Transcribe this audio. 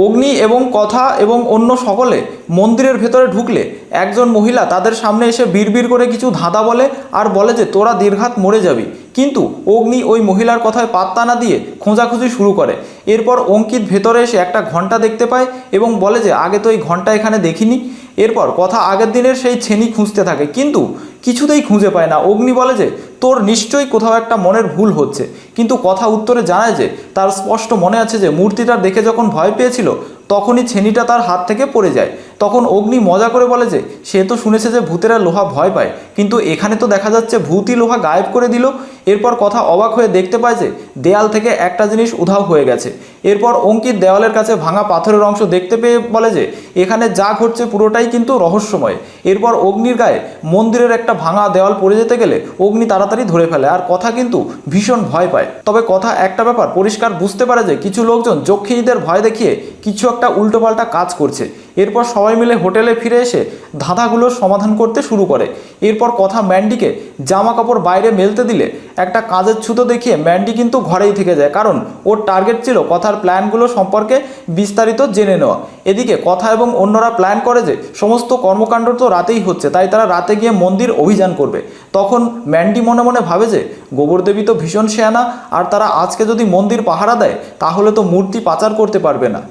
অগ্নি এবং কথা এবং অন্য সকলে মন্দিরের ভেতরে ঢুকলে একজন মহিলা তাদের সামনে এসে বিড়বিড় করে কিছু ধাঁধা বলে আর বলে যে তোরা দীর্ঘাত মরে যাবি। কিন্তু অগ্নি ওই মহিলার কথায় পাত্তা না দিয়ে খোঁজাখুঁজি শুরু করে। এরপর অঙ্কিত ভেতরে এসে একটা ঘন্টা দেখতে পায় এবং বলে যে আগে তো এই ঘন্টা এখানে দেখিনি। এরপর কথা আগের দিনের সেই ছেনি খুঁজতে থাকে, কিন্তু কিছুতেই খুঁজে পায় না। অগ্নি বলে যে তোর নিশ্চয়ই কোথাও একটা মনের ভুল হচ্ছে, কিন্তু কথা উত্তরে জানায় যে তার স্পষ্ট মনে আছে যে মূর্তিটা দেখে যখন ভয় পেয়েছিল তখনই ছেনিটা তার হাত থেকে পড়ে যায়। তখন অগ্নি মজা করে বলে যে সে তো শুনেছে যে ভূতেরা লোহা ভয় পায়, কিন্তু এখানে তো দেখা যাচ্ছে ভূতই লোহা গায়েব করে দিল। এরপর কথা অবাক হয়ে দেখতে পায় যে দেয়াল থেকে একটা জিনিস উধাও হয়ে গেছে। এরপর অঙ্কিত দেওয়ালের কাছে ভাঙা পাথরের অংশ দেখতে পেয়ে বলে যে এখানে যা ঘটছে পুরোটাই কিন্তু রহস্যময়। এরপর অগ্নির গায়ে মন্দিরের একটা ভাঙা দেওয়াল পড়ে যেতে গেলে অগ্নি তাড়াতাড়ি ধরে ফেলে, আর কথা কিন্তু ভীষণ ভয় পায়। তবে কথা একটা ব্যাপার পরিষ্কার বুঝতে পারে যে কিছু লোকজন যক্ষিণীদের ভয় দেখিয়ে কিছু একটা উল্টোপাল্টা কাজ করছে। এরপর সবাই মিলে হোটেলে ফিরে এসে ধাঁধাগুলোর সমাধান করতে শুরু করে। এরপর কথা ম্যান্ডিকে জামা কাপড় বাইরে মেলতে দিলে একটা কাজের ছুতো দেখিয়ে ম্যান্ডি কিন্তু ঘরেই থেকে যায়, কারণ ওর টার্গেট ছিল কথার প্ল্যানগুলো সম্পর্কে বিস্তারিত জেনে নেওয়া। এদিকে কথা এবং অন্যরা প্ল্যান করে যে সমস্ত কর্মকাণ্ড তো রাতেই হচ্ছে, তাই তারা রাতে গিয়ে মন্দির অভিযান করবে। তখন ম্যান্ডি মনে মনে ভাবে যে গোবরদেবী তো ভীষণ শেয়ানা, আর তারা আজকে যদি মন্দির পাহারা দেয় তাহলে তো মূর্তি পাচার করতে পারবে না।